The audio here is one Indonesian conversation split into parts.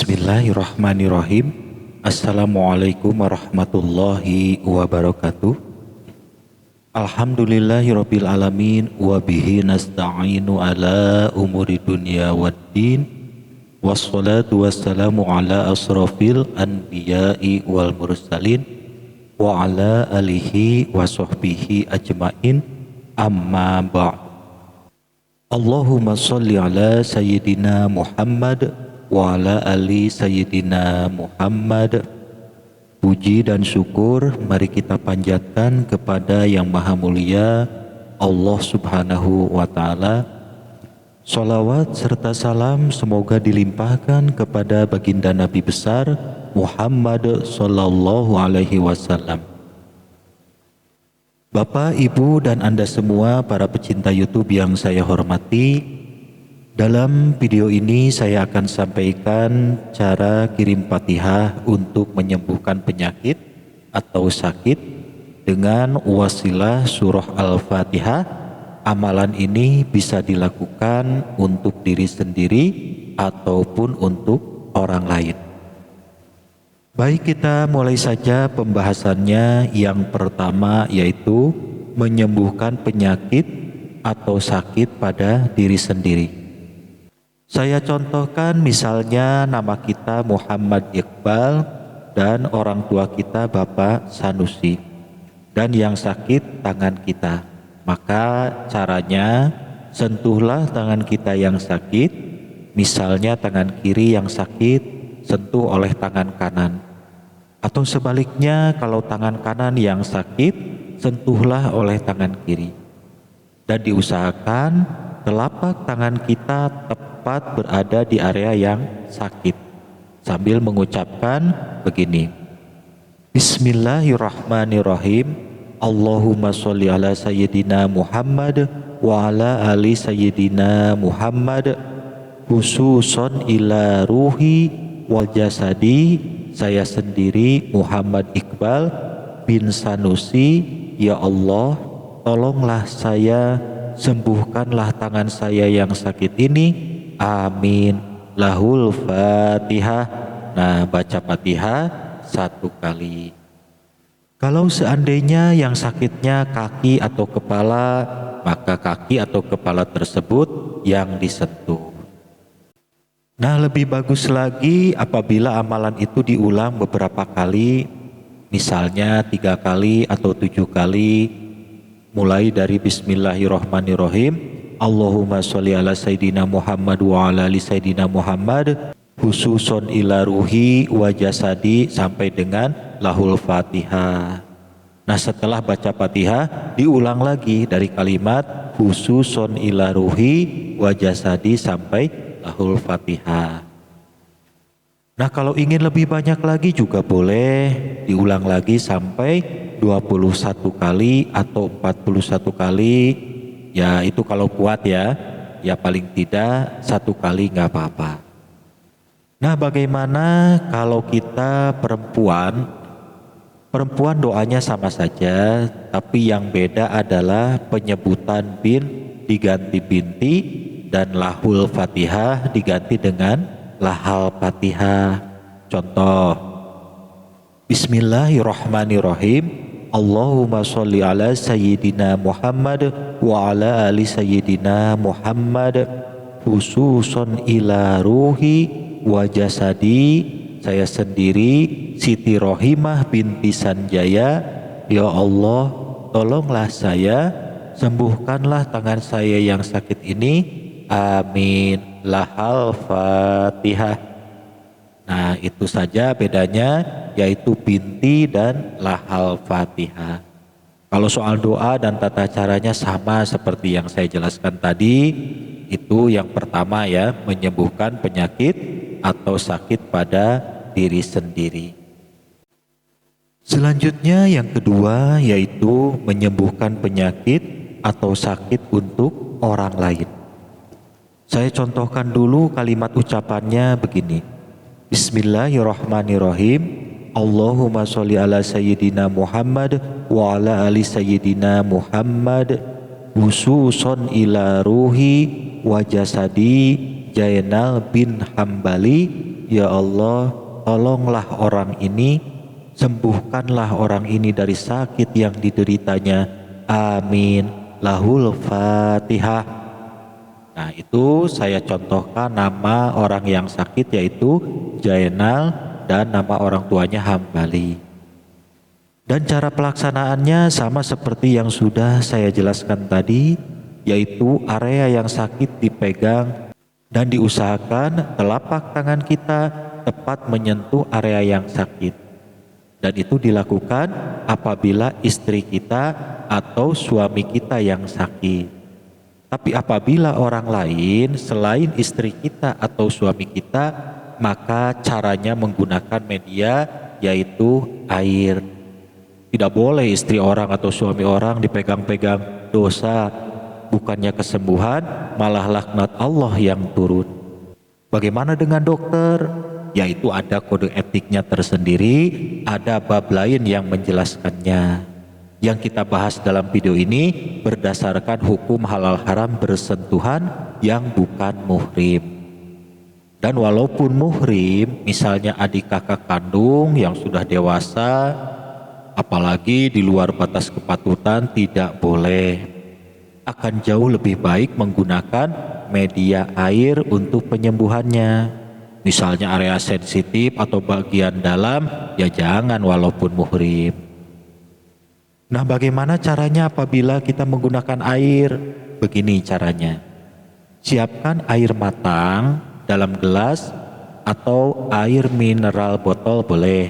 Bismillahirrahmanirrahim. Assalamualaikum warahmatullahi wabarakatuh. Alhamdulillahirabbil alamin wa bihi nasta'inu ala umuri dunya waddin. Wassalatu wassalamu ala asrafil anbiya'i wal mursalin wa ala alihi wa sahbihi ajmain. Amma ba'd. Allahumma sholli ala sayyidina Muhammad wa ala ali sayyidina Muhammad. Puji dan syukur mari kita panjatkan kepada yang maha mulia Allah subhanahu wa ta'ala. Sholawat serta salam semoga dilimpahkan kepada baginda Nabi besar Muhammad sallallahu alaihi wasallam. Bapak, Ibu, dan Anda semua para pecinta YouTube yang saya hormati, dalam video ini saya akan sampaikan cara kirim Fatihah untuk menyembuhkan penyakit atau sakit dengan wasilah surah Al-Fatihah. Amalan ini bisa dilakukan untuk diri sendiri ataupun untuk orang lain. Baik, kita mulai saja pembahasannya. Yang pertama yaitu menyembuhkan penyakit atau sakit pada diri sendiri. Saya contohkan misalnya nama kita Muhammad Iqbal dan orang tua kita Bapak Sanusi, dan yang sakit tangan kita. Maka caranya sentuhlah tangan kita yang sakit. Misalnya tangan kiri yang sakit sentuh oleh tangan kanan, atau sebaliknya kalau tangan kanan yang sakit sentuhlah oleh tangan kiri, dan diusahakan telapak tangan kita tepat berada di area yang sakit sambil mengucapkan begini: Bismillahirrahmanirrahim. Allahumma sholli ala sayyidina Muhammad wa ala ali sayyidina Muhammad, khususon ila ruhi wal jasadi. Saya sendiri Muhammad Iqbal bin Sanusi, ya Allah tolonglah saya, sembuhkanlah tangan saya yang sakit ini, amin. Lahul Fatihah. Nah, baca Fatihah 1 kali. Kalau seandainya yang sakitnya kaki atau kepala, maka kaki atau kepala tersebut yang disentuh. Nah, lebih bagus lagi apabila amalan itu diulang beberapa kali, misalnya 3 kali atau 7 kali, mulai dari Bismillahirrahmanirrahim, Allahumma sholli ala sayyidina Muhammad wa ala ali sayyidina Muhammad, khususon ila ruhi wa jasadi, sampai dengan lahul Fatihah. Nah, setelah baca Fatihah diulang lagi dari kalimat khususon ila ruhi wa jasadi sampai lahul Fatihah. Nah, kalau ingin lebih banyak lagi juga boleh diulang lagi sampai 21 kali atau 41 kali. Ya itu kalau kuat ya. Ya paling tidak 1 kali nggak apa-apa. Nah, bagaimana kalau kita perempuan? Perempuan doanya sama saja, tapi yang beda adalah penyebutan bin diganti binti dan lahul Fatihah diganti dengan lahal Fatihah. Contoh, Bismillahirrahmanirrahim. Allahumma sholli ala sayyidina Muhammad wa ala ali sayyidina Muhammad, khususon ila ruhi wa jasadi. Saya sendiri Siti Rohimah binti Sanjaya, ya Allah tolonglah saya, sembuhkanlah tangan saya yang sakit ini, amin. Lahal Fatihah. Nah, itu saja bedanya, yaitu binti dan lahal Fatihah. Kalau soal doa dan tata caranya sama seperti yang saya jelaskan tadi. Itu yang pertama ya, menyembuhkan penyakit atau sakit pada diri sendiri. Selanjutnya yang kedua yaitu menyembuhkan penyakit atau sakit untuk orang lain. Saya contohkan dulu kalimat ucapannya begini: Bismillahirrahmanirrahim. Allahumma sholli ala sayyidina Muhammad wa ala ali sayyidina Muhammad, khususon ila ruhi wa jasadi Jainal bin Hambali ya Allah, tolonglah orang ini, sembuhkanlah orang ini dari sakit yang dideritanya. Amin. Lahul Fatihah. Nah, itu saya contohkan nama orang yang sakit yaitu Jainal dan nama orang tuanya Hambali. Dan cara pelaksanaannya sama seperti yang sudah saya jelaskan tadi, yaitu area yang sakit dipegang dan diusahakan telapak tangan kita tepat menyentuh area yang sakit. Dan itu dilakukan apabila istri kita atau suami kita yang sakit. Tapi apabila orang lain selain istri kita atau suami kita, maka caranya menggunakan media yaitu air. Tidak boleh istri orang atau suami orang dipegang-pegang, dosa, bukannya kesembuhan, malah laknat Allah yang turun. Bagaimana dengan dokter? Yaitu ada kode etiknya tersendiri, ada bab lain yang menjelaskannya. Yang kita bahas dalam video ini berdasarkan hukum halal haram bersentuhan yang bukan muhrim. Dan walaupun muhrim, misalnya adik kakak kandung yang sudah dewasa, apalagi di luar batas kepatutan, tidak boleh. Akan jauh lebih baik menggunakan media air untuk penyembuhannya. Misalnya area sensitif atau bagian dalam, ya jangan walaupun muhrim. Nah, bagaimana caranya apabila kita menggunakan air? Begini caranya. Siapkan air matang dalam gelas atau air mineral botol boleh.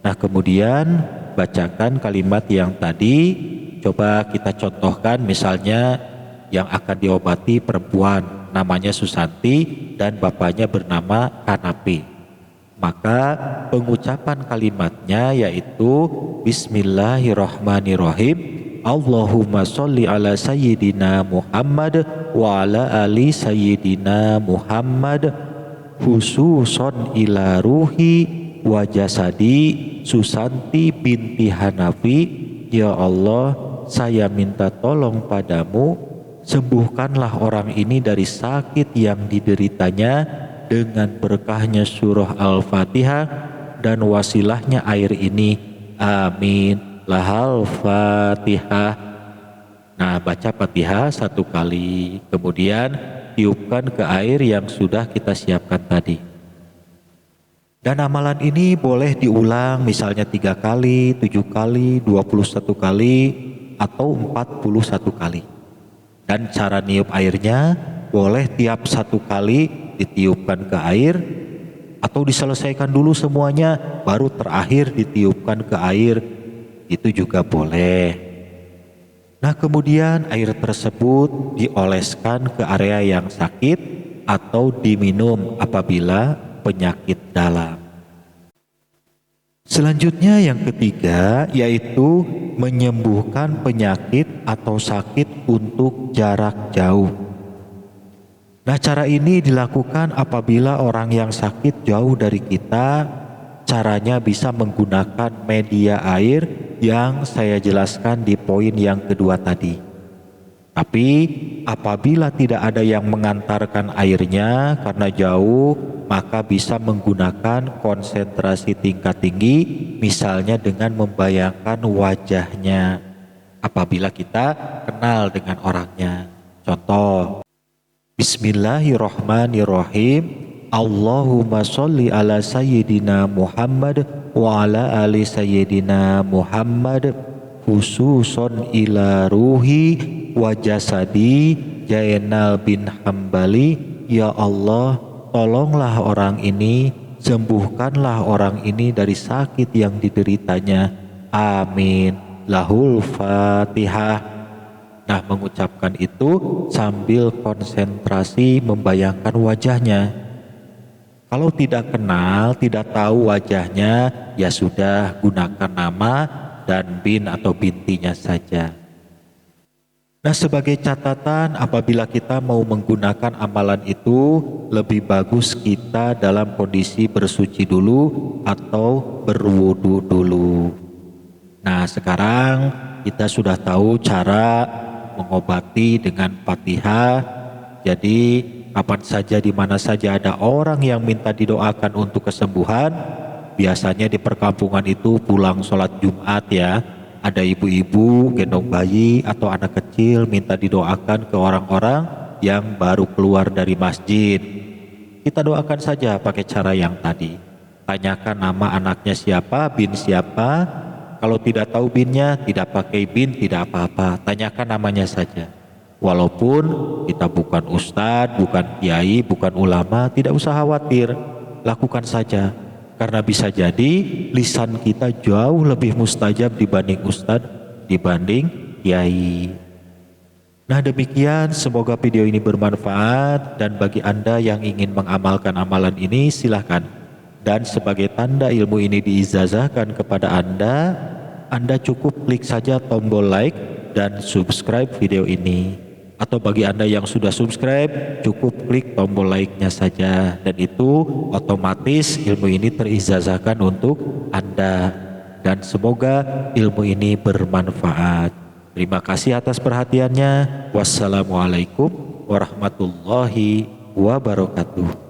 Nah, kemudian bacakan kalimat yang tadi. Coba kita contohkan, misalnya yang akan diobati perempuan namanya Susanti dan bapaknya bernama Kanapi. Maka pengucapan kalimatnya yaitu Bismillahirrahmanirrahim. Allahumma sholli ala sayyidina Muhammad wa ala ali sayyidina Muhammad khususon ila ruhi wa jasadi Susanti binti Hanafi. Ya Allah, saya minta tolong padamu, sembuhkanlah orang ini dari sakit yang dideritanya dengan berkahnya surah Al-Fatihah dan wasilahnya air ini. Amin. Lahal Fatihah. Nah, baca Fatihah 1 kali, kemudian tiupkan ke air yang sudah kita siapkan tadi. Dan amalan ini boleh diulang misalnya 3 kali, 7 kali, 21 kali, atau 41 kali. Dan cara niup airnya boleh tiap 1 kali ditiupkan ke air, atau diselesaikan dulu semuanya baru terakhir ditiupkan ke air, itu juga boleh. Nah, kemudian air tersebut dioleskan ke area yang sakit atau diminum apabila penyakit dalam. Selanjutnya yang ketiga yaitu menyembuhkan penyakit atau sakit untuk jarak jauh. Nah, cara ini dilakukan apabila orang yang sakit jauh dari kita. Caranya bisa menggunakan media air yang saya jelaskan di poin yang kedua tadi. Tapi apabila tidak ada yang mengantarkan airnya karena jauh, maka bisa menggunakan konsentrasi tingkat tinggi, misalnya dengan membayangkan wajahnya apabila kita kenal dengan orangnya. Contoh, Bismillahirrahmanirrahim. Allahumma sholli ala sayyidina Muhammad wa ala ali sayyidina Muhammad khususon ila ruhi wa jasadi Jainal bin Hambali. Ya Allah, tolonglah orang ini, sembuhkanlah orang ini dari sakit yang dideritanya. Amin. Lahul Fatihah. Nah, mengucapkan itu sambil konsentrasi membayangkan wajahnya. Kalau tidak kenal, tidak tahu wajahnya, ya sudah gunakan nama dan bin atau bintinya saja. Nah, sebagai catatan, apabila kita mau menggunakan amalan itu, lebih bagus kita dalam kondisi bersuci dulu atau berwudu dulu. Nah, sekarang kita sudah tahu cara mengobati dengan Fatihah. Jadi kapan saja di mana saja ada orang yang minta didoakan untuk kesembuhan. Biasanya di perkampungan itu pulang sholat Jumat ya, ada ibu-ibu gendong bayi atau anak kecil minta didoakan ke orang-orang yang baru keluar dari masjid. Kita doakan saja pakai cara yang tadi. Tanyakan nama anaknya siapa, bin siapa. Kalau tidak tahu binnya, tidak pakai bin, tidak apa-apa. Tanyakan namanya saja. Walaupun kita bukan ustadz, bukan kiai, bukan ulama, tidak usah khawatir. Lakukan saja. Karena bisa jadi lisan kita jauh lebih mustajab dibanding ustadz, dibanding kiai. Nah demikian, semoga video ini bermanfaat, dan bagi Anda yang ingin mengamalkan amalan ini silahkan. Dan sebagai tanda ilmu ini diijazahkan kepada Anda cukup klik saja tombol like dan subscribe video ini. Atau bagi Anda yang sudah subscribe, cukup klik tombol like-nya saja, dan itu otomatis ilmu ini terijazahkan untuk Anda. Dan semoga ilmu ini bermanfaat. Terima kasih atas perhatiannya. Wassalamualaikum warahmatullahi wabarakatuh.